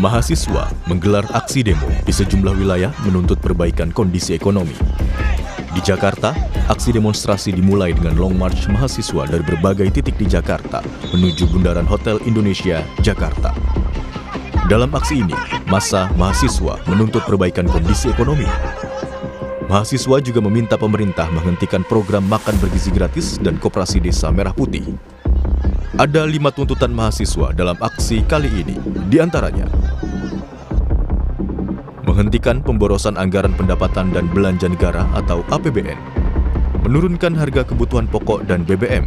Mahasiswa menggelar aksi demo di sejumlah wilayah menuntut perbaikan kondisi ekonomi. Di Jakarta, aksi demonstrasi dimulai dengan long march mahasiswa dari berbagai titik di Jakarta menuju Bundaran Hotel Indonesia, Jakarta. Dalam aksi ini, massa mahasiswa menuntut perbaikan kondisi ekonomi. Mahasiswa juga meminta pemerintah menghentikan program makan bergizi gratis dan koperasi desa Merah Putih. Ada 5 tuntutan mahasiswa dalam aksi kali ini, di antaranya menghentikan pemborosan anggaran pendapatan dan belanja negara atau APBN, menurunkan harga kebutuhan pokok dan BBM,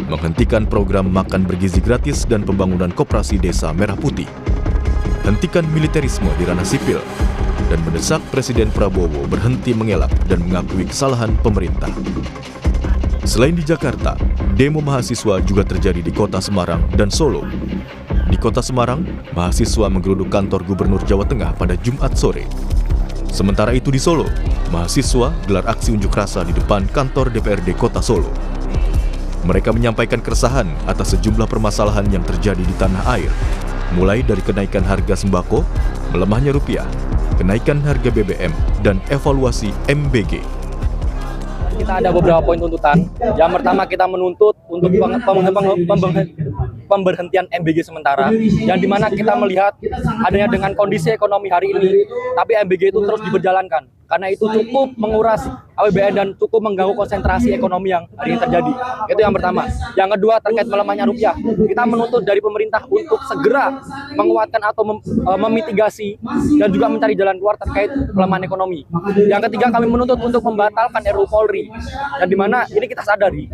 menghentikan program makan bergizi gratis dan pembangunan koperasi desa Merah Putih, hentikan militerisme di ranah sipil, dan mendesak Presiden Prabowo berhenti mengelak dan mengakui kesalahan pemerintah. Selain di Jakarta, demo mahasiswa juga terjadi di Kota Semarang dan Solo. Di Kota Semarang, mahasiswa menggeruduk kantor Gubernur Jawa Tengah pada Jumat sore. Sementara itu di Solo, mahasiswa gelar aksi unjuk rasa di depan kantor DPRD Kota Solo. Mereka menyampaikan keresahan atas sejumlah permasalahan yang terjadi di tanah air, mulai dari kenaikan harga sembako, melemahnya rupiah, kenaikan harga BBM, dan evaluasi MBG. Kita ada beberapa poin tuntutan. Yang pertama, kita menuntut untuk pemberhentian MBG sementara, yang dimana kita melihat adanya dengan kondisi ekonomi hari ini, tapi MBG itu terus diberjalankan. Karena itu cukup menguras APBN dan cukup mengganggu konsentrasi ekonomi yang hari ini terjadi. Itu yang pertama. Yang kedua, terkait melemahnya rupiah. Kita menuntut dari pemerintah untuk segera menguatkan atau memitigasi dan juga mencari jalan keluar terkait pelemahan ekonomi. Yang ketiga, kami menuntut untuk membatalkan RUU Polri. Dan di mana ini kita sadari,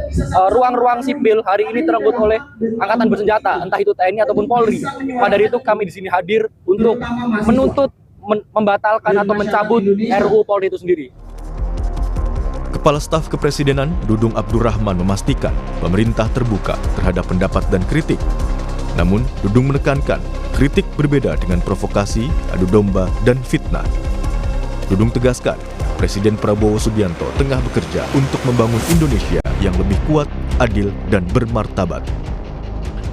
ruang-ruang sipil hari ini terenggut oleh angkatan bersenjata, entah itu TNI ataupun Polri. Maka dari itu kami di sini hadir untuk menuntut membatalkan atau mencabut RUU Polri itu sendiri. Kepala Staf Kepresidenan Dudung Abdurrahman memastikan pemerintah terbuka terhadap pendapat dan kritik. Namun, Dudung menekankan kritik berbeda dengan provokasi, adu domba, dan fitnah. Dudung tegaskan, Presiden Prabowo Subianto tengah bekerja untuk membangun Indonesia yang lebih kuat, adil, dan bermartabat.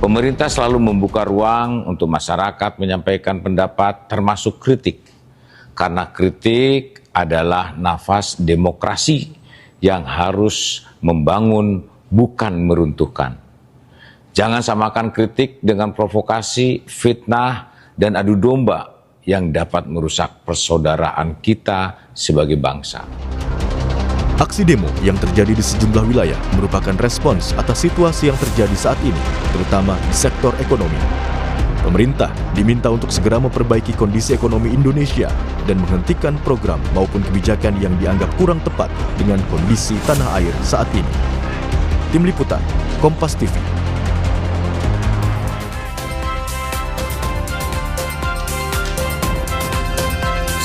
Pemerintah selalu membuka ruang untuk masyarakat menyampaikan pendapat termasuk kritik. Karena kritik adalah nafas demokrasi yang harus membangun bukan meruntuhkan. Jangan samakan kritik dengan provokasi, fitnah, dan adu domba yang dapat merusak persaudaraan kita sebagai bangsa. Aksi demo yang terjadi di sejumlah wilayah merupakan respons atas situasi yang terjadi saat ini, terutama di sektor ekonomi. Pemerintah diminta untuk segera memperbaiki kondisi ekonomi Indonesia dan menghentikan program maupun kebijakan yang dianggap kurang tepat dengan kondisi tanah air saat ini. Tim Liputan, Kompas TV.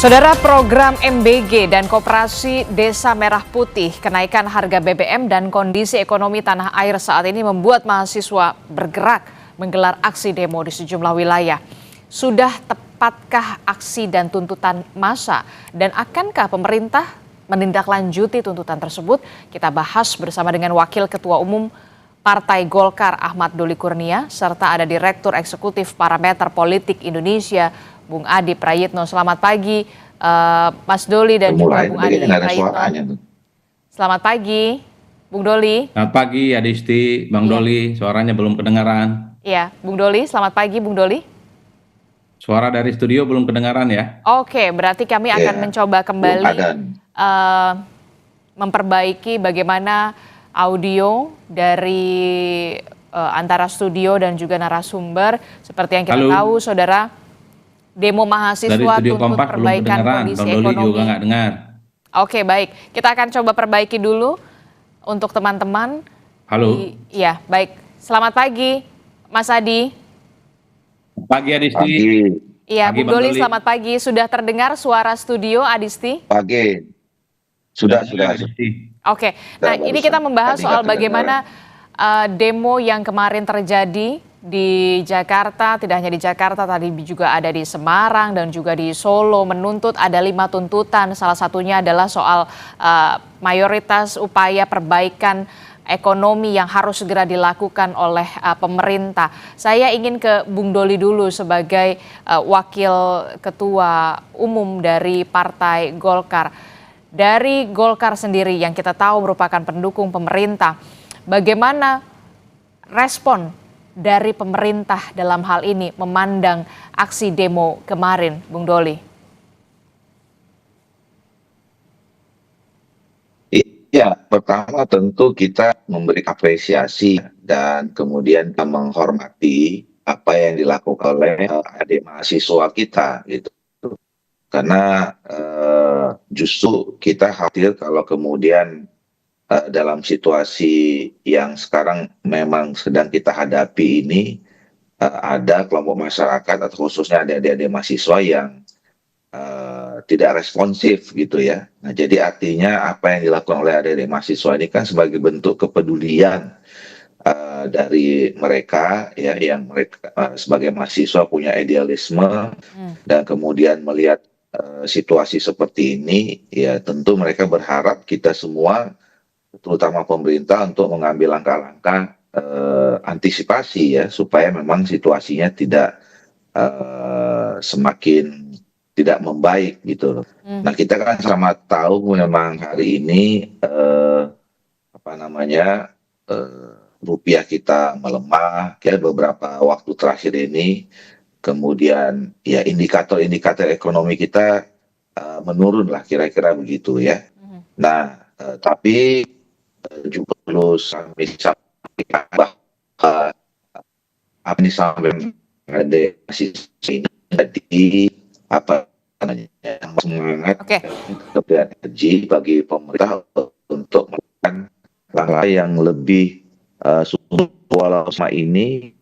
Saudara, program MBG dan Koperasi Desa Merah Putih, kenaikan harga BBM dan kondisi ekonomi tanah air saat ini membuat mahasiswa bergerak menggelar aksi demo di sejumlah wilayah. Sudah tepatkah aksi dan tuntutan massa? Dan akankah pemerintah menindaklanjuti tuntutan tersebut? Kita bahas bersama dengan Wakil Ketua Umum Partai Golkar Ahmad Doli Kurnia, serta ada Direktur Eksekutif Parameter Politik Indonesia, Bung Adi Prayitno. Selamat pagi Mas Doli dan juga Bung Adi Prayitno. Selamat pagi Bung Doli. Selamat pagi Adisti, Bang Doli, suaranya belum kedengaran. Iya, Bung Doli, selamat pagi Bung Doli. Suara dari studio belum kedengaran ya? Oke, berarti kami akan mencoba kembali memperbaiki bagaimana audio dari antara studio dan juga narasumber. Seperti yang kita tahu, saudara, demo mahasiswa tuntut perbaikan kondisi ekonomi. Juga nggak dengar. Oke, baik. Kita akan coba perbaiki dulu untuk teman-teman. Halo. Iya, baik. Selamat pagi, Mas Adi. Pagi Adisti. Iya, Bung Doli, selamat pagi. Sudah terdengar suara studio, Adisti? Pagi. Sudah. Oke, nah ini kita membahas soal bagaimana demo yang kemarin terjadi di Jakarta, tidak hanya di Jakarta, tadi juga ada di Semarang dan juga di Solo, menuntut ada 5 tuntutan. Salah satunya adalah soal mayoritas upaya perbaikan ekonomi yang harus segera dilakukan oleh pemerintah. Saya ingin ke Bung Doli dulu sebagai wakil ketua umum dari Partai Golkar. Dari Golkar sendiri yang kita tahu merupakan pendukung pemerintah, bagaimana respon dari pemerintah dalam hal ini memandang aksi demo kemarin, Bung Doli? Ya, pertama tentu kita memberi apresiasi dan kemudian kita menghormati apa yang dilakukan oleh adik mahasiswa kita gitu. Karena justru kita khawatir kalau kemudian dalam situasi yang sekarang memang sedang kita hadapi ini ada kelompok masyarakat atau khususnya adik-adik mahasiswa yang tidak responsif gitu ya. Nah, jadi artinya apa yang dilakukan oleh adik-adik mahasiswa ini kan sebagai bentuk kepedulian dari mereka ya, yang mereka sebagai mahasiswa punya idealisme dan kemudian melihat situasi seperti ini, ya tentu mereka berharap kita semua, terutama pemerintah, untuk mengambil langkah-langkah antisipasi ya, supaya memang situasinya tidak semakin tidak membaik gitu. Nah, kita kan sama tahu memang hari ini rupiah kita melemah ya beberapa waktu terakhir ini. Kemudian ya indikator-indikator ekonomi kita menurun lah, kira-kira begitu ya. Nah, tapi juga perlu kami sampaikan bahwa apa ini sampai ada sisi ini jadi apa namanya semangat dan energi bagi pemerintah untuk melakukan langkah yang lebih sungguh, walau selama ini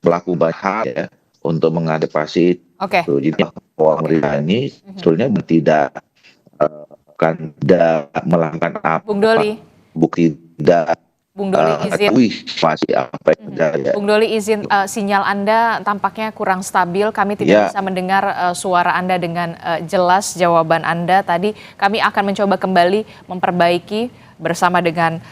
pelaku banyak hal ya untuk mengadaptasi itu. Jadi pemerintah ini sebetulnya tidak akan tidak melakukan apa, Bung Doli. bukti tidak Bung Doli izin. masih apa yang ya. Bung Doli izin, sinyal Anda tampaknya kurang stabil. Kami tidak bisa mendengar suara Anda dengan jelas. Jawaban Anda tadi kami akan mencoba kembali memperbaiki bersama dengan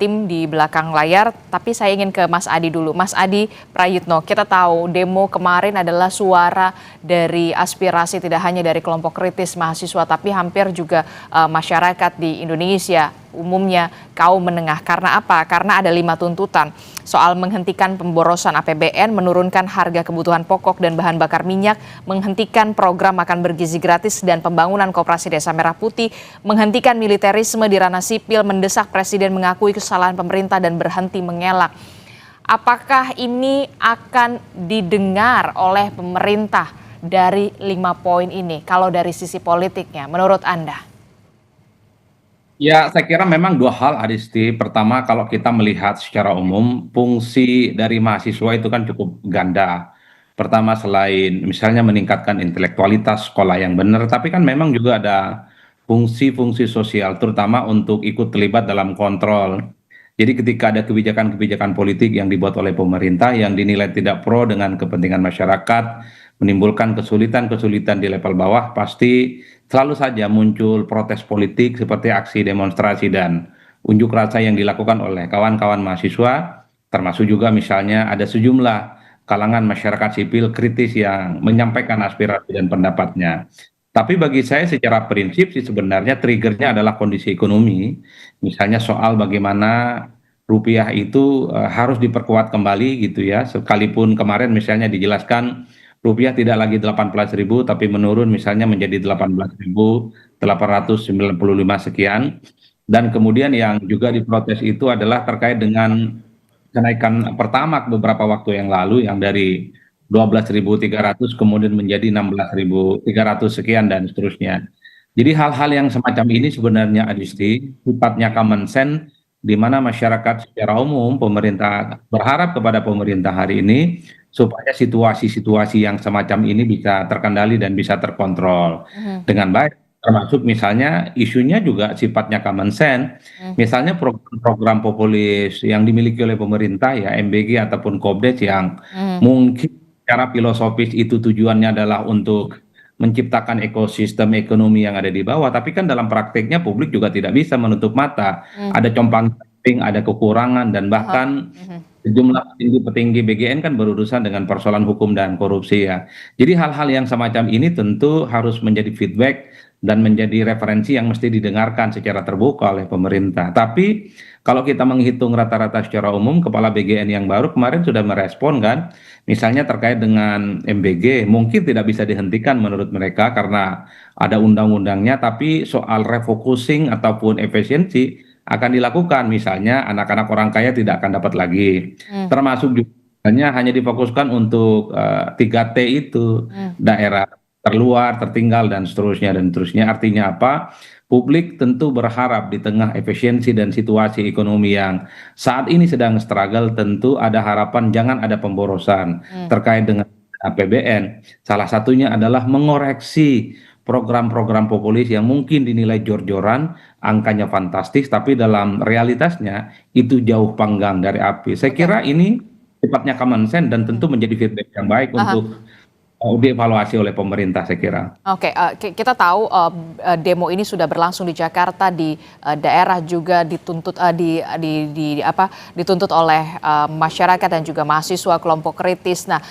tim di belakang layar. Tapi saya ingin ke Mas Adi dulu. Mas Adi Prayitno, kita tahu demo kemarin adalah suara dari aspirasi tidak hanya dari kelompok kritis mahasiswa, tapi hampir juga masyarakat di Indonesia, umumnya kaum menengah. Karena apa? Karena ada 5 tuntutan soal menghentikan pemborosan APBN, menurunkan harga kebutuhan pokok dan bahan bakar minyak, menghentikan program makan bergizi gratis dan pembangunan koperasi Desa Merah Putih, menghentikan militerisme di ranah sipil, mendesak Presiden mengakui kesalahan pemerintah dan berhenti mengelak. Apakah ini akan didengar oleh pemerintah dari 5 poin ini kalau dari sisi politiknya menurut Anda? Ya, saya kira memang 2 hal, Adisti. Pertama, kalau kita melihat secara umum, fungsi dari mahasiswa itu kan cukup ganda. Pertama, selain misalnya meningkatkan intelektualitas sekolah yang benar, tapi kan memang juga ada fungsi-fungsi sosial, terutama untuk ikut terlibat dalam kontrol. Jadi ketika ada kebijakan-kebijakan politik yang dibuat oleh pemerintah yang dinilai tidak pro dengan kepentingan masyarakat, menimbulkan kesulitan-kesulitan di level bawah, pasti selalu saja muncul protes politik seperti aksi demonstrasi dan unjuk rasa yang dilakukan oleh kawan-kawan mahasiswa, termasuk juga misalnya ada sejumlah kalangan masyarakat sipil kritis yang menyampaikan aspirasi dan pendapatnya. Tapi bagi saya secara prinsip sih sebenarnya triggernya adalah kondisi ekonomi, misalnya soal bagaimana rupiah itu harus diperkuat kembali gitu ya, sekalipun kemarin misalnya dijelaskan rupiah tidak lagi 18.000 tapi menurun misalnya menjadi 18.895 sekian. Dan kemudian yang juga diprotes itu adalah terkait dengan kenaikan Pertamax beberapa waktu yang lalu yang dari 12.300 kemudian menjadi 16.300 sekian dan seterusnya. Jadi hal-hal yang semacam ini sebenarnya Adisti sifatnya common sense, di mana masyarakat secara umum pemerintah berharap kepada pemerintah hari ini supaya situasi-situasi yang semacam ini bisa terkendali dan bisa terkontrol dengan baik. Termasuk misalnya isunya juga sifatnya common sense, misalnya program-program populis yang dimiliki oleh pemerintah ya MBG ataupun Kopdes yang mungkin secara filosofis itu tujuannya adalah untuk menciptakan ekosistem ekonomi yang ada di bawah, tapi kan dalam prakteknya publik juga tidak bisa menutup mata. Ada compang-camping, ada kekurangan, dan bahkan sejumlah petinggi-petinggi BGN kan berurusan dengan persoalan hukum dan korupsi ya. Jadi hal-hal yang semacam ini tentu harus menjadi feedback dan menjadi referensi yang mesti didengarkan secara terbuka oleh pemerintah. Tapi kalau kita menghitung rata-rata secara umum, Kepala BGN yang baru kemarin sudah merespon kan, misalnya terkait dengan MBG, mungkin tidak bisa dihentikan menurut mereka karena ada undang-undangnya, tapi soal refocusing ataupun efisiensi akan dilakukan. Misalnya anak-anak orang kaya tidak akan dapat lagi, termasuk juga hanya difokuskan untuk 3T itu, daerah terluar, tertinggal, dan seterusnya dan seterusnya. Artinya apa? Publik tentu berharap di tengah efisiensi dan situasi ekonomi yang saat ini sedang struggle, tentu ada harapan jangan ada pemborosan terkait dengan APBN. Salah satunya adalah mengoreksi program-program populis yang mungkin dinilai jor-joran, angkanya fantastis, tapi dalam realitasnya itu jauh panggang dari api. Saya kira ini sifatnya common sense dan tentu menjadi feedback yang baik untuk dievaluasi oleh pemerintah, saya kira. Oke, kita tahu demo ini sudah berlangsung di Jakarta, di daerah juga dituntut dituntut oleh masyarakat dan juga mahasiswa kelompok kritis. Nah,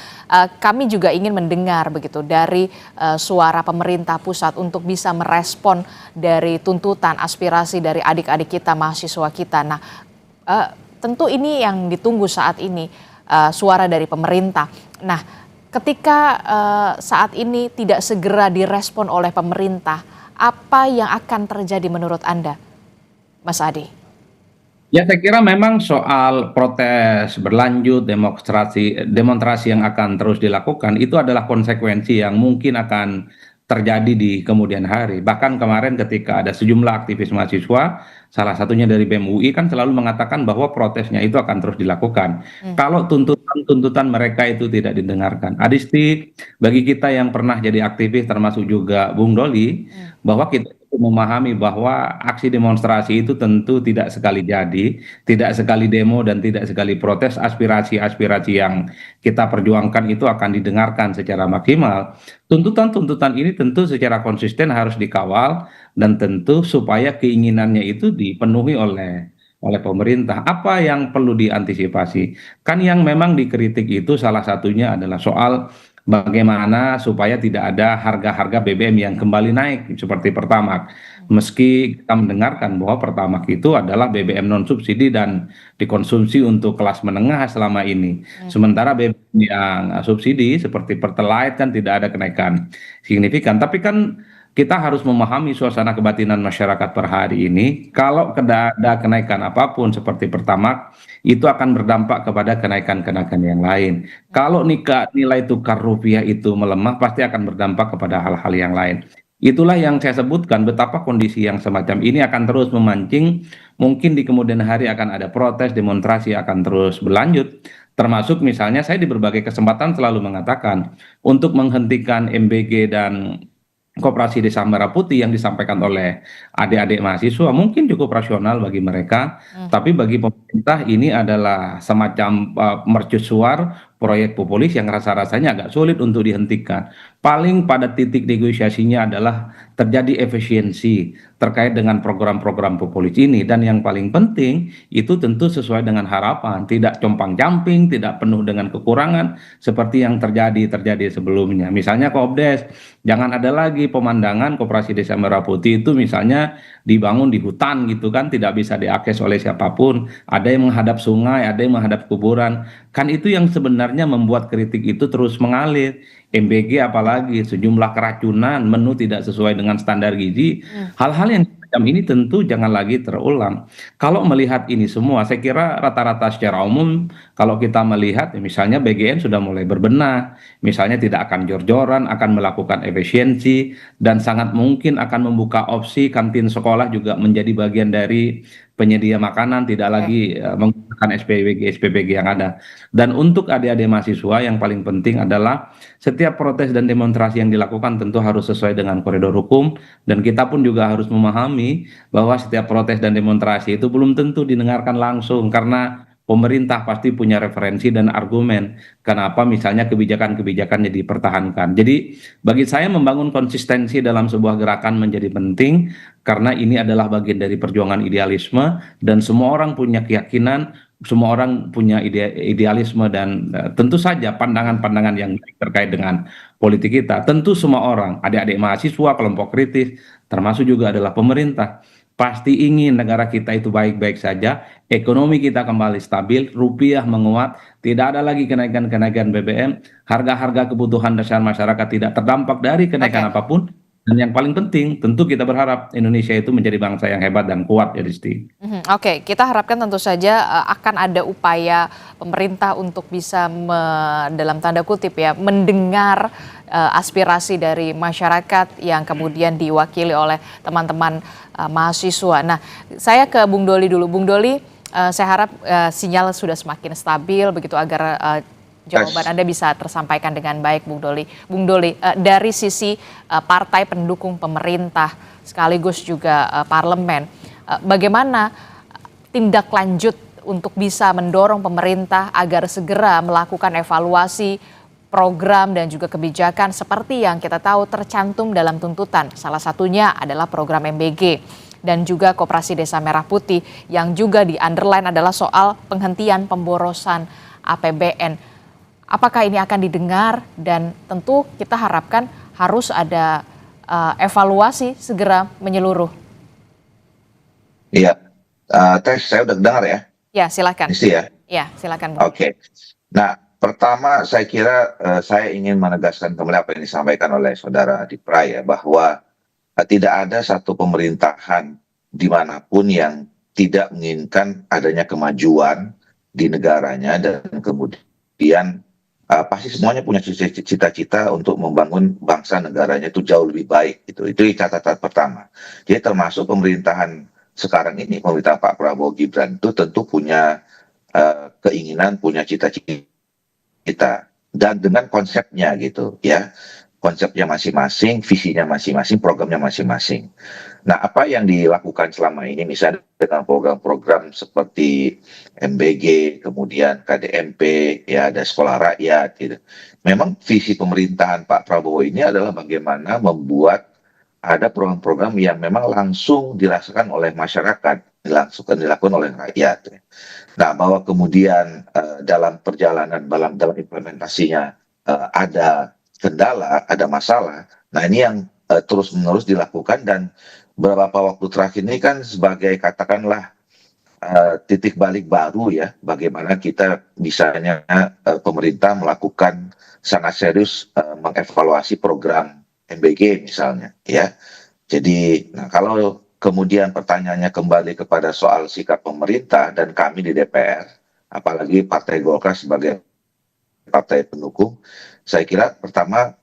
kami juga ingin mendengar begitu dari suara pemerintah pusat untuk bisa merespon dari tuntutan aspirasi dari adik-adik kita, mahasiswa kita. Nah, tentu ini yang ditunggu saat ini, suara dari pemerintah. Nah, ketika saat ini tidak segera direspon oleh pemerintah, apa yang akan terjadi menurut Anda, Mas Adi? Ya, saya kira memang soal protes berlanjut, demonstrasi yang akan terus dilakukan, itu adalah konsekuensi yang mungkin akan terjadi di kemudian hari. Bahkan kemarin ketika ada sejumlah aktivis mahasiswa, salah satunya dari BEM UI kan selalu mengatakan bahwa protesnya itu akan terus dilakukan. Kalau tuntutan mereka itu tidak didengarkan. Adisti, bagi kita yang pernah jadi aktivis termasuk juga Bung Doli, bahwa kita memahami bahwa aksi demonstrasi itu tentu tidak sekali jadi, tidak sekali demo dan tidak sekali protes, aspirasi-aspirasi yang kita perjuangkan itu akan didengarkan secara maksimal. Tuntutan-tuntutan ini tentu secara konsisten harus dikawal dan tentu supaya keinginannya itu dipenuhi oleh pemerintah. Apa yang perlu diantisipasi? Kan yang memang dikritik itu salah satunya adalah soal bagaimana supaya tidak ada harga-harga BBM yang kembali naik seperti Pertamax. Meski kita mendengarkan bahwa Pertamax itu adalah BBM non subsidi dan dikonsumsi untuk kelas menengah selama ini. Sementara BBM yang subsidi seperti Pertalite kan tidak ada kenaikan signifikan. Tapi kan kita harus memahami suasana kebatinan masyarakat per hari ini. Kalau ada kenaikan apapun seperti Pertamax, itu akan berdampak kepada kenaikan-kenaikan yang lain. Kalau nilai tukar rupiah itu melemah, pasti akan berdampak kepada hal-hal yang lain. Itulah yang saya sebutkan betapa kondisi yang semacam ini akan terus memancing. Mungkin di kemudian hari akan ada protes, demonstrasi akan terus berlanjut. Termasuk misalnya saya di berbagai kesempatan selalu mengatakan untuk menghentikan MBG dan Koperasi Desa Merah Putih yang disampaikan oleh adik-adik mahasiswa mungkin cukup rasional bagi mereka, tapi bagi pemerintah ini adalah semacam mercusuar proyek populis yang rasa-rasanya agak sulit untuk dihentikan. Paling pada titik negosiasinya adalah terjadi efisiensi terkait dengan program-program populis ini, dan yang paling penting itu tentu sesuai dengan harapan, tidak compang-camping, tidak penuh dengan kekurangan seperti yang terjadi sebelumnya. Misalnya Kopdes, jangan ada lagi pemandangan Koperasi Desa Merah Putih itu misalnya dibangun di hutan gitu kan, tidak bisa diakses oleh siapapun, ada yang menghadap sungai, ada yang menghadap kuburan. Kan itu yang sebenarnya membuat kritik itu terus mengalir. MBG apalagi sejumlah keracunan, menu tidak sesuai dengan standar gizi. Hal-hal yang macam ini tentu jangan lagi terulang. Kalau melihat ini semua, saya kira rata-rata secara umum kalau kita melihat misalnya BGN sudah mulai berbenah, misalnya tidak akan jor-joran, akan melakukan efisiensi, dan sangat mungkin akan membuka opsi kantin sekolah juga menjadi bagian dari penyedia makanan, tidak lagi menggunakan SPBG yang ada. Dan untuk adik-adik mahasiswa yang paling penting adalah setiap protes dan demonstrasi yang dilakukan tentu harus sesuai dengan koridor hukum, dan kita pun juga harus memahami bahwa setiap protes dan demonstrasi itu belum tentu didengarkan langsung karena pemerintah pasti punya referensi dan argumen kenapa misalnya kebijakan-kebijakannya dipertahankan. Jadi bagi saya membangun konsistensi dalam sebuah gerakan menjadi penting karena ini adalah bagian dari perjuangan idealisme dan semua orang punya keyakinan, semua orang punya idealisme dan tentu saja pandangan-pandangan yang baik terkait dengan politik kita. Tentu semua orang, adik-adik mahasiswa, kelompok kritis, termasuk juga adalah pemerintah, pasti ingin negara kita itu baik-baik saja, ekonomi kita kembali stabil, rupiah menguat, tidak ada lagi kenaikan-kenaikan BBM, harga-harga kebutuhan dasar masyarakat tidak terdampak dari kenaikan Oke. apapun, dan yang paling penting, tentu kita berharap Indonesia itu menjadi bangsa yang hebat dan kuat, ya Disti. Oke, kita harapkan tentu saja akan ada upaya pemerintah untuk bisa dalam tanda kutip ya mendengar aspirasi dari masyarakat yang kemudian diwakili oleh teman-teman mahasiswa. Nah, saya ke Bung Doli dulu. Bung Doli, saya harap sinyal sudah semakin stabil begitu agar jawaban Anda bisa tersampaikan dengan baik, Bung Doli. Bung Doli, dari sisi partai pendukung pemerintah sekaligus juga parlemen, bagaimana tindak lanjut untuk bisa mendorong pemerintah agar segera melakukan evaluasi program dan juga kebijakan seperti yang kita tahu tercantum dalam tuntutan. Salah satunya adalah program MBG dan juga Koperasi Desa Merah Putih yang juga di underline adalah soal penghentian pemborosan APBN. Apakah ini akan didengar dan tentu kita harapkan harus ada evaluasi segera menyeluruh. Iya, tes saya udah dengar ya, Ya, silakan. Disti ya. Ya, silakan, Bung. Oke. Nah, pertama saya kira saya ingin menegaskan kembali apa yang disampaikan oleh Saudara Dipra ya, bahwa tidak ada satu pemerintahan dimanapun yang tidak menginginkan adanya kemajuan di negaranya dan kemudian pasti semuanya punya cita-cita untuk membangun bangsa negaranya itu jauh lebih baik gitu. Itu catatan pertama. Jadi termasuk pemerintahan sekarang ini, pemerintahan Pak Prabowo Gibran itu tentu punya keinginan, punya cita-cita dan dengan konsepnya gitu ya. Konsepnya masing-masing, visinya masing-masing, programnya masing-masing. Nah, apa yang dilakukan selama ini misalnya dengan program-program seperti MBG, kemudian KDMP, ya ada sekolah rakyat gitu. Memang visi pemerintahan Pak Prabowo ini adalah bagaimana membuat ada program-program yang memang langsung dirasakan oleh masyarakat, langsung dilakukan oleh rakyat. Nah, bahwa kemudian dalam perjalanan dalam implementasinya ada kendala, ada masalah. Nah, ini yang terus-menerus dilakukan dan beberapa waktu terakhir ini kan sebagai katakanlah titik balik baru ya, bagaimana kita misalnya pemerintah melakukan sangat serius mengevaluasi program MBG misalnya ya. Jadi, nah kalau kemudian pertanyaannya kembali kepada soal sikap pemerintah dan kami di DPR, apalagi Partai Golkar sebagai partai pendukung, saya kira pertama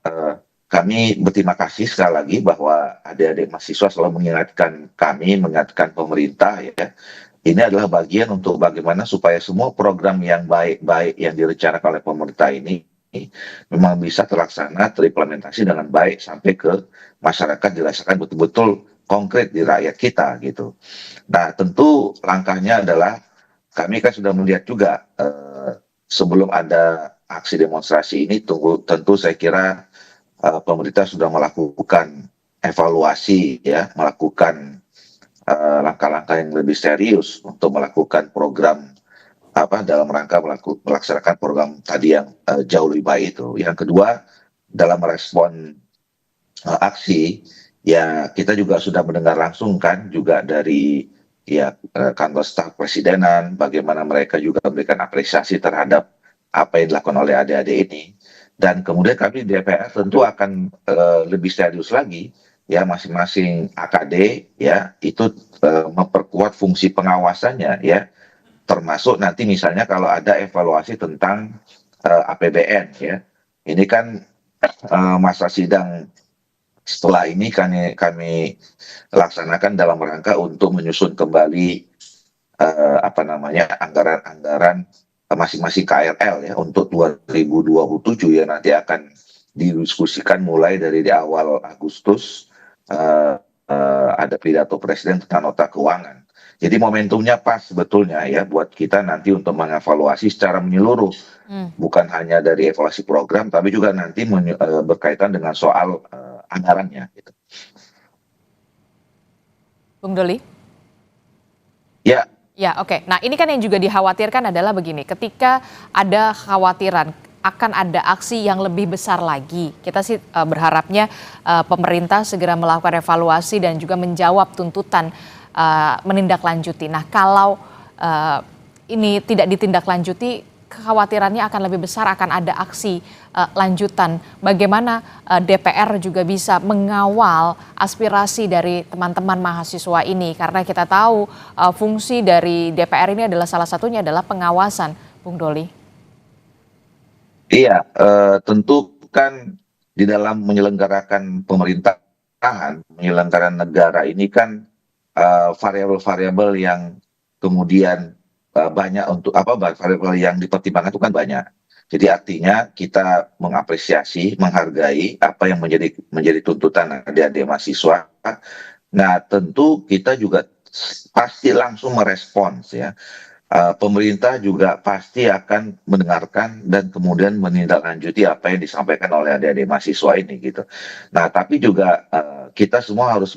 kami berterima kasih sekali lagi bahwa adik-adik mahasiswa selalu mengingatkan kami, mengingatkan pemerintah ya. Ini adalah bagian untuk bagaimana supaya semua program yang baik-baik yang direncanakan oleh pemerintah ini memang bisa terlaksana, terimplementasi dengan baik sampai ke masyarakat, dirasakan betul-betul konkret di rakyat kita gitu. Nah, tentu langkahnya adalah kami kan sudah melihat juga sebelum ada aksi demonstrasi ini, tentu saya kira pemerintah sudah melakukan evaluasi ya, melakukan langkah-langkah yang lebih serius untuk melakukan program dalam rangka melaksanakan program tadi yang jauh lebih baik itu. Yang kedua, dalam merespon aksi ya, kita juga sudah mendengar langsung kan juga dari ya kantor staf presidenan bagaimana mereka juga memberikan apresiasi terhadap apa yang dilakukan oleh adik-adik ini. Dan kemudian kami di DPR tentu akan lebih serius lagi ya, masing-masing AKD ya itu memperkuat fungsi pengawasannya ya, termasuk nanti misalnya kalau ada evaluasi tentang APBN ya. Ini kan masa sidang setelah ini kami laksanakan dalam rangka untuk menyusun kembali anggaran-anggaran masing-masing KRL ya untuk 2027 ya, nanti akan didiskusikan mulai dari di awal Agustus ada pidato presiden tentang nota keuangan. Jadi momentumnya pas sebetulnya ya buat kita nanti untuk mengevaluasi secara menyeluruh, bukan hanya dari evaluasi program, tapi juga nanti berkaitan dengan soal anggarannya. Gitu. Bung Doli? Ya, Ya, oke. Nah, ini kan yang juga dikhawatirkan adalah begini, ketika ada khawatiran akan ada aksi yang lebih besar lagi. Kita sih berharapnya pemerintah segera melakukan evaluasi dan juga menjawab tuntutan menindaklanjuti. Nah, kalau ini tidak ditindaklanjuti, kekhawatirannya akan lebih besar, akan ada aksi lanjutan. Bagaimana DPR juga bisa mengawal aspirasi dari teman-teman mahasiswa ini, karena kita tahu fungsi dari DPR ini adalah salah satunya adalah pengawasan, Bung Doli. iya, tentu kan di dalam menyelenggarakan pemerintahan, penyelenggaraan negara ini kan variabel-variabel yang kemudian banyak untuk variabel yang dipertimbangkan itu kan banyak. Jadi artinya kita mengapresiasi, menghargai apa yang menjadi tuntutan adik-adik mahasiswa. Nah, tentu kita juga pasti langsung merespons ya. Pemerintah juga pasti akan mendengarkan dan kemudian menindaklanjuti apa yang disampaikan oleh adik-adik mahasiswa ini gitu. Nah, tapi juga kita semua harus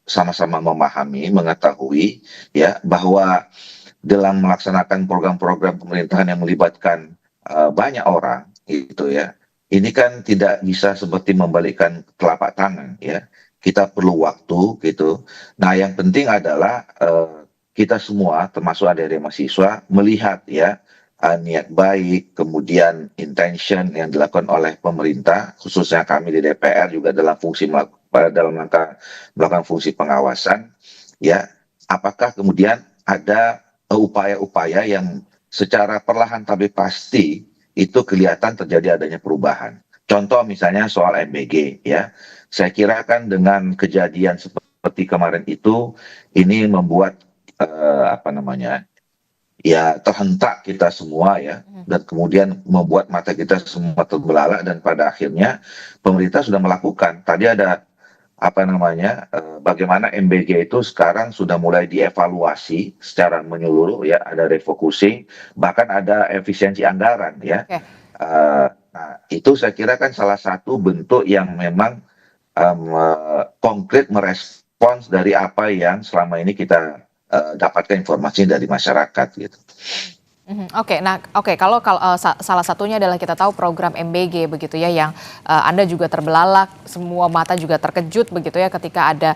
sama-sama memahami, mengetahui ya bahwa dalam melaksanakan program-program pemerintahan yang melibatkan banyak orang gitu ya. Ini kan tidak bisa seperti membalikkan telapak tangan ya. Kita perlu waktu gitu. Nah, yang penting adalah kita semua termasuk adik-adik mahasiswa melihat ya niat baik, kemudian intention yang dilakukan oleh pemerintah, khususnya kami di DPR juga dalam rangka melakukan fungsi pengawasan ya. Apakah kemudian ada upaya-upaya yang secara perlahan tapi pasti itu kelihatan terjadi adanya perubahan. Contoh misalnya soal MBG ya. Saya kira kan dengan kejadian seperti kemarin itu ini membuat ya terhentak kita semua ya, dan kemudian membuat mata kita semua terbelalak, dan pada akhirnya pemerintah sudah melakukan. Tadi ada bagaimana MBG itu sekarang sudah mulai dievaluasi secara menyeluruh ya, ada refocusing, bahkan ada efisiensi anggaran ya. Oke. Nah, itu saya kira kan salah satu bentuk yang memang konkret merespons dari apa yang selama ini kita dapatkan informasi dari masyarakat gitu. Oke, nah kalau salah satunya adalah kita tahu program MBG begitu ya, yang Anda juga terbelalak, semua mata juga terkejut begitu ya ketika ada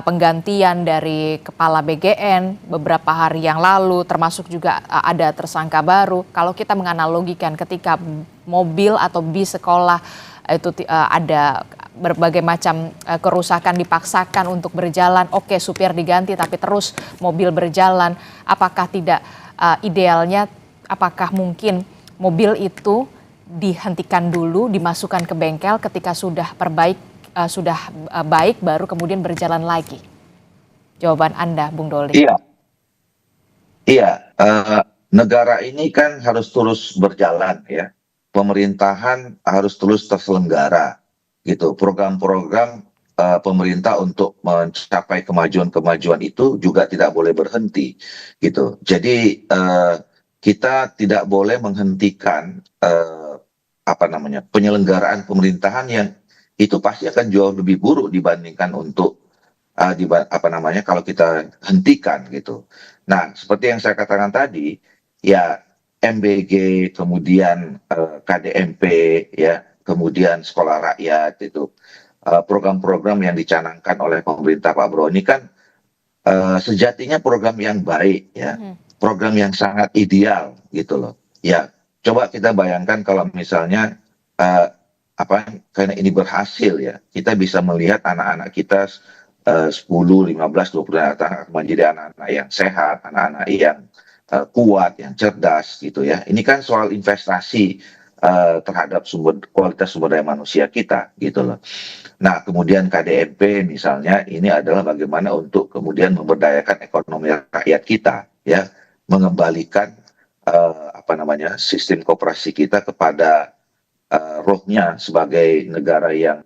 penggantian dari kepala BGN beberapa hari yang lalu, termasuk juga ada tersangka baru. Kalau kita menganalogikan ketika mobil atau bis sekolah itu ada berbagai macam kerusakan, dipaksakan untuk berjalan, oke supir diganti tapi terus mobil berjalan, apakah tidak idealnya, apakah mungkin mobil itu dihentikan dulu, dimasukkan ke bengkel ketika sudah baik baru kemudian berjalan lagi? Jawaban Anda, Bung Doli. Iya, negara ini kan harus terus berjalan ya. Pemerintahan harus terus terselenggara gitu. Program-program pemerintah untuk mencapai kemajuan-kemajuan itu juga tidak boleh berhenti gitu. Jadi kita tidak boleh menghentikan penyelenggaraan pemerintahan yang itu pasti akan jauh lebih buruk dibandingkan untuk kalau kita hentikan gitu. Nah, seperti yang saya katakan tadi, ya MBG, kemudian KDMP, ya, kemudian sekolah rakyat itu program-program yang dicanangkan oleh pemerintah Pak Bro ini kan sejatinya program yang baik, ya, program yang sangat ideal gitu loh. Ya, coba kita bayangkan kalau misalnya karena ini berhasil ya, kita bisa melihat anak-anak kita 10, 15, 20 anak menjadi anak-anak yang sehat, anak-anak yang kuat, yang cerdas gitu ya. Ini kan soal investasi terhadap kualitas sumber daya manusia kita gitu loh. Nah, kemudian KDMP misalnya ini adalah bagaimana untuk kemudian memberdayakan ekonomi rakyat kita ya, mengembalikan sistem koperasi kita kepada rohnya sebagai negara yang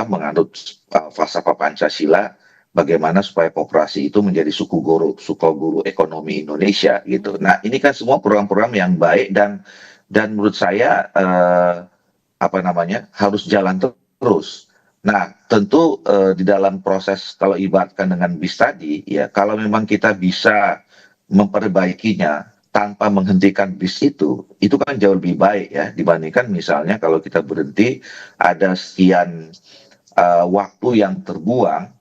menganut falsafah Pancasila, bagaimana supaya koperasi itu menjadi suku guru ekonomi Indonesia gitu. Nah, ini kan semua program-program yang baik dan menurut saya harus jalan terus. Nah, tentu di dalam proses kalau ibaratkan dengan bis tadi, ya kalau memang kita bisa memperbaikinya tanpa menghentikan bis itu kan jauh lebih baik ya dibandingkan misalnya kalau kita berhenti ada sekian waktu yang terbuang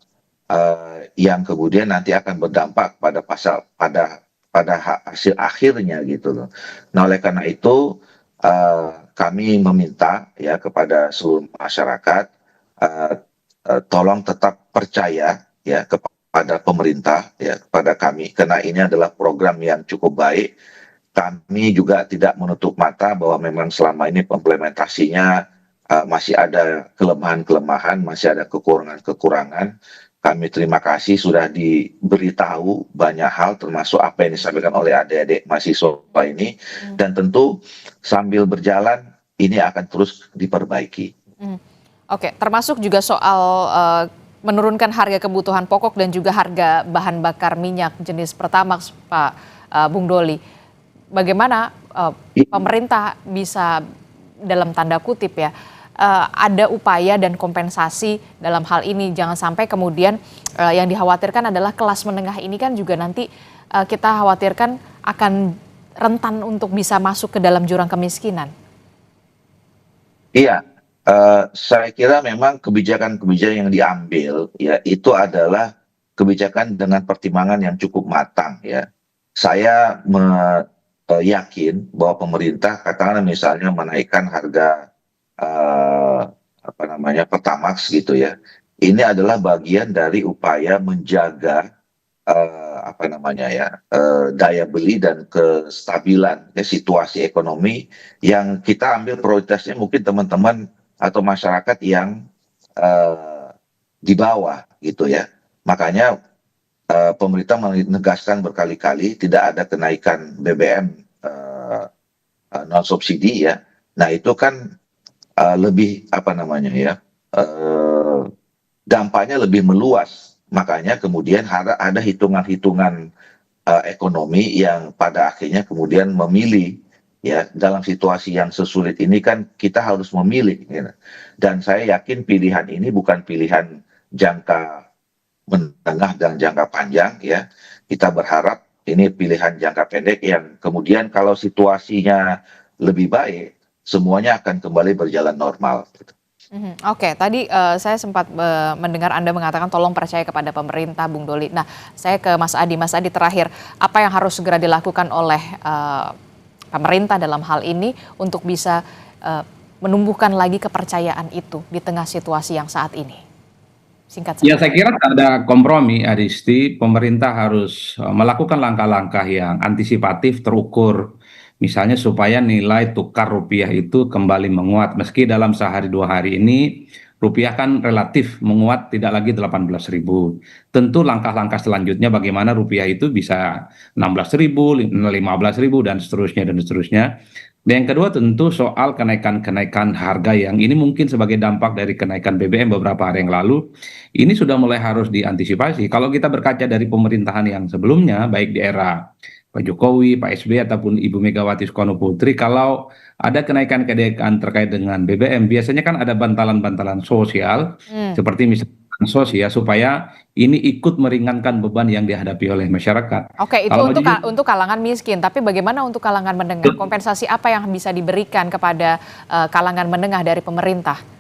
yang kemudian nanti akan berdampak pada hasil akhirnya gitu loh. Nah, oleh karena itu kami meminta ya kepada seluruh masyarakat tolong tetap percaya ya kepada pemerintah ya kepada kami karena ini adalah program yang cukup baik. Kami juga tidak menutup mata bahwa memang selama ini implementasinya masih ada kelemahan-kelemahan, masih ada kekurangan-kekurangan. Kami terima kasih sudah diberitahu banyak hal termasuk apa yang disampaikan oleh adik-adik mahasiswa ini dan tentu sambil berjalan ini akan terus diperbaiki. Oke, termasuk juga soal menurunkan harga kebutuhan pokok dan juga harga bahan bakar minyak jenis Pertamax, Pak Bung Doli. Bagaimana pemerintah bisa dalam tanda kutip ya ada upaya dan kompensasi dalam hal ini, jangan sampai kemudian yang dikhawatirkan adalah kelas menengah ini kan juga nanti kita khawatirkan akan rentan untuk bisa masuk ke dalam jurang kemiskinan. Iya, saya kira memang kebijakan-kebijakan yang diambil ya itu adalah kebijakan dengan pertimbangan yang cukup matang ya. Saya yakin bahwa pemerintah katakanlah misalnya menaikkan harga Pertamax gitu ya. Ini adalah bagian dari upaya menjaga daya beli dan kestabilan ya, situasi ekonomi yang kita ambil prioritasnya mungkin teman-teman atau masyarakat yang di bawah gitu ya. Makanya pemerintah menegaskan berkali-kali tidak ada kenaikan BBM non subsidi ya. Nah itu kan lebih dampaknya lebih meluas. Makanya kemudian ada hitungan-hitungan ekonomi yang pada akhirnya kemudian memilih ya dalam situasi yang sesulit ini kan kita harus memilih. Ya. Dan saya yakin pilihan ini bukan pilihan jangka menengah dan jangka panjang ya. Kita berharap ini pilihan jangka pendek yang kemudian kalau situasinya lebih baik semuanya akan kembali berjalan normal. Oke, tadi saya sempat mendengar Anda mengatakan tolong percaya kepada pemerintah, Bung Doli. Nah, saya ke Mas Adi. Mas Adi, terakhir, apa yang harus segera dilakukan oleh pemerintah dalam hal ini untuk bisa menumbuhkan lagi kepercayaan itu di tengah situasi yang saat ini? Singkat saja. Ya, saya kira ada kompromi, Adisti. Pemerintah harus melakukan langkah-langkah yang antisipatif, terukur. Misalnya supaya nilai tukar rupiah itu kembali menguat. Meski dalam sehari dua hari ini rupiah kan relatif menguat tidak lagi 18.000. Tentu langkah-langkah selanjutnya bagaimana rupiah itu bisa 16.000, 15.000 dan seterusnya dan seterusnya. Dan yang kedua tentu soal kenaikan harga yang ini mungkin sebagai dampak dari kenaikan BBM beberapa hari yang lalu. Ini sudah mulai harus diantisipasi. Kalau kita berkaca dari pemerintahan yang sebelumnya, baik di era Pak Jokowi, Pak SBY ataupun Ibu Megawati Soekarno Putri, kalau ada kenaikan terkait dengan BBM, biasanya kan ada bantalan-bantalan sosial, seperti misalnya bansos ya, supaya ini ikut meringankan beban yang dihadapi oleh masyarakat. Oke, itu untuk kalangan miskin, tapi bagaimana untuk kalangan menengah? Kompensasi apa yang bisa diberikan kepada kalangan menengah dari pemerintah?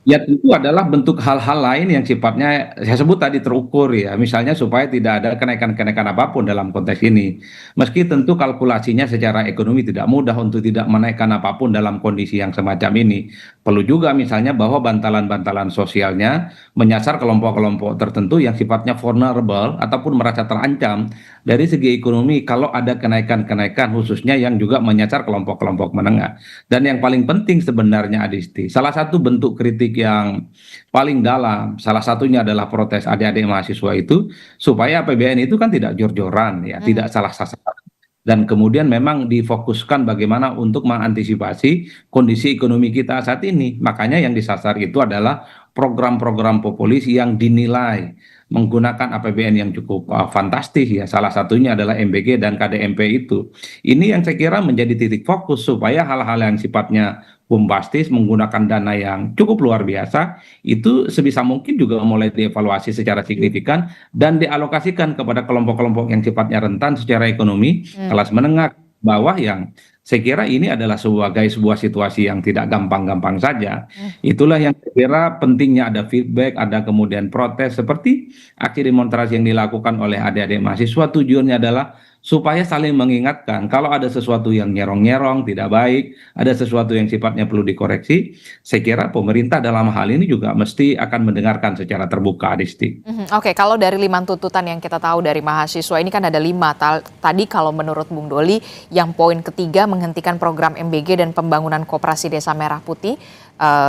Ya tentu adalah bentuk hal-hal lain yang sifatnya saya sebut tadi terukur ya, misalnya supaya tidak ada kenaikan-kenaikan apapun dalam konteks ini. Meski tentu kalkulasinya secara ekonomi tidak mudah untuk tidak menaikkan apapun dalam kondisi yang semacam ini. Perlu juga misalnya bahwa bantalan-bantalan sosialnya menyasar kelompok-kelompok tertentu yang sifatnya vulnerable ataupun merasa terancam dari segi ekonomi kalau ada kenaikan-kenaikan khususnya yang juga menyasar kelompok-kelompok menengah. Dan yang paling penting sebenarnya Adisti, salah satu bentuk kritik yang paling dalam, salah satunya adalah protes adik-adik mahasiswa itu, supaya APBN itu kan tidak jor-joran, ya, tidak salah sasaran. dan kemudian memang difokuskan bagaimana untuk mengantisipasi kondisi ekonomi kita saat ini. Makanya yang disasar itu adalah program-program populis yang dinilai menggunakan APBN yang cukup fantastis ya. Salah satunya adalah MBG dan KDMP itu. Ini yang saya kira menjadi titik fokus supaya hal-hal yang sifatnya bombastis menggunakan dana yang cukup luar biasa itu sebisa mungkin juga mulai dievaluasi secara signifikan dan dialokasikan kepada kelompok-kelompok yang sifatnya rentan secara ekonomi, kelas menengah bawah, yang saya kira ini adalah sebuah situasi yang tidak gampang-gampang saja. Itulah yang saya kira pentingnya ada feedback, ada kemudian protes seperti aksi demonstrasi yang dilakukan oleh adik-adik mahasiswa. Tujuannya adalah supaya saling mengingatkan kalau ada sesuatu yang nyerong-nyerong tidak baik, ada sesuatu yang sifatnya perlu dikoreksi. Saya kira pemerintah dalam hal ini juga mesti akan mendengarkan secara terbuka, Adisti. Oke, kalau dari 5 tuntutan yang kita tahu dari mahasiswa ini kan ada 5. Tadi kalau menurut Bung Doli, yang poin ketiga menghentikan program MBG dan pembangunan koperasi Desa Merah Putih,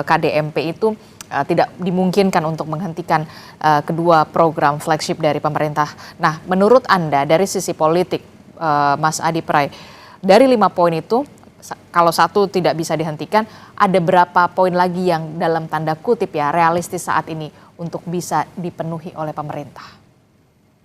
KDMP itu tidak dimungkinkan untuk menghentikan kedua program flagship dari pemerintah. Nah, menurut Anda dari sisi politik, Mas Adi Pray, dari 5 poin itu, kalau satu tidak bisa dihentikan, ada berapa poin lagi yang dalam tanda kutip ya realistis saat ini untuk bisa dipenuhi oleh pemerintah?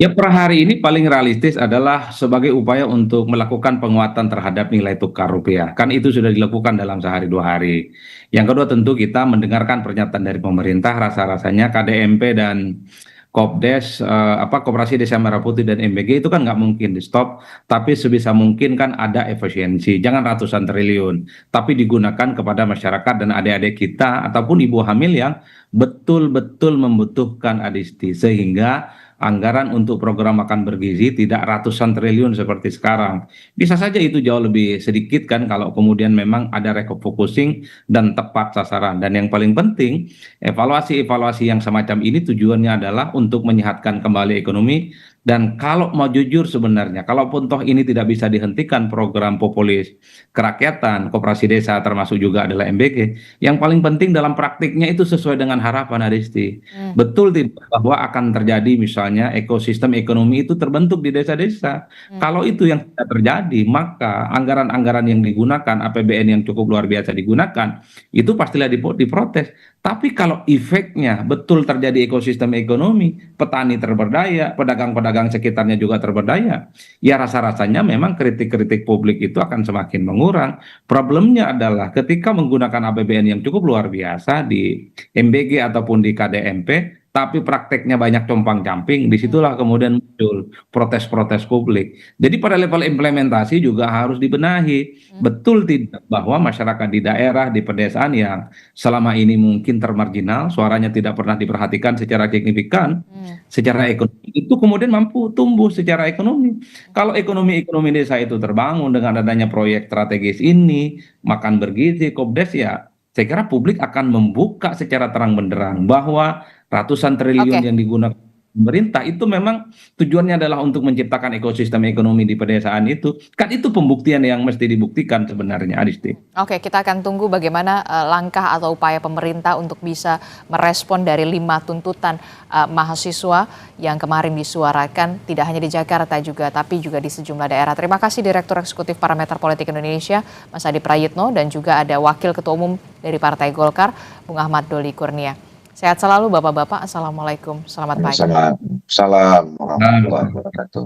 Ya, per hari ini paling realistis adalah sebagai upaya untuk melakukan penguatan terhadap nilai tukar rupiah. Kan itu sudah dilakukan dalam sehari 2 hari. Yang kedua tentu kita mendengarkan pernyataan dari pemerintah, rasa-rasanya KDMP dan Kopdes, Koperasi Desa Merah Putih dan MBG itu kan nggak mungkin di stop, tapi sebisa mungkin kan ada efisiensi. Jangan ratusan triliun, tapi digunakan kepada masyarakat dan adik-adik kita ataupun ibu hamil yang betul-betul membutuhkan, Adisti, sehingga anggaran untuk program makan bergizi tidak ratusan triliun seperti sekarang. Bisa saja itu jauh lebih sedikit kan kalau kemudian memang ada refocusing dan tepat sasaran. Dan yang paling penting, evaluasi-evaluasi yang semacam ini tujuannya adalah untuk menyehatkan kembali ekonomi. Dan kalau mau jujur sebenarnya, kalaupun toh ini tidak bisa dihentikan program populis kerakyatan, koperasi desa termasuk juga adalah MBG, yang paling penting dalam praktiknya itu sesuai dengan harapan, Adisti. Betul tidak bahwa akan terjadi misalnya ekosistem ekonomi itu terbentuk di desa-desa. Kalau itu yang tidak terjadi, maka anggaran-anggaran yang digunakan, APBN yang cukup luar biasa digunakan, itu pastilah diprotes. Tapi kalau efeknya betul terjadi ekosistem ekonomi, petani terberdaya, pedagang-pedagang sekitarnya juga terberdaya, ya rasa-rasanya memang kritik-kritik publik itu akan semakin mengurang. Problemnya adalah ketika menggunakan APBN yang cukup luar biasa di MBG ataupun di KDMP, tapi prakteknya banyak compang-camping, disitulah kemudian muncul protes-protes publik. Jadi pada level implementasi juga harus dibenahi. Betul tidak bahwa masyarakat di daerah, di pedesaan yang selama ini mungkin termarginal, suaranya tidak pernah diperhatikan secara signifikan, secara ekonomi, itu kemudian mampu tumbuh secara ekonomi. Kalau ekonomi desa itu terbangun dengan adanya proyek strategis ini, makan bergizi, Kopdes, ya saya kira publik akan membuka secara terang benderang bahwa ratusan triliun yang digunakan pemerintah itu memang tujuannya adalah untuk menciptakan ekosistem ekonomi di pedesaan itu. Kan itu pembuktian yang mesti dibuktikan sebenarnya, Adisti. Oke, kita akan tunggu bagaimana langkah atau upaya pemerintah untuk bisa merespon dari 5 tuntutan mahasiswa yang kemarin disuarakan, tidak hanya di Jakarta juga, tapi juga di sejumlah daerah. Terima kasih Direktur Eksekutif Parameter Politik Indonesia, Mas Adi Prayitno, dan juga ada Wakil Ketua Umum dari Partai Golkar, Bung Ahmad Doli Kurnia. Sehat selalu Bapak-Bapak, Assalamualaikum, selamat pagi. Salam warahmatullahi wabarakatuh.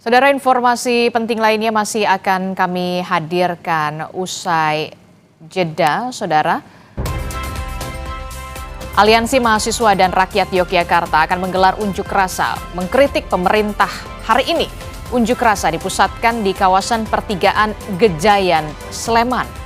Saudara, informasi penting lainnya masih akan kami hadirkan usai jeda, Saudara. Aliansi Mahasiswa dan Rakyat Yogyakarta akan menggelar unjuk rasa mengkritik pemerintah hari ini. Unjuk rasa dipusatkan di kawasan Pertigaan Gejayan, Sleman.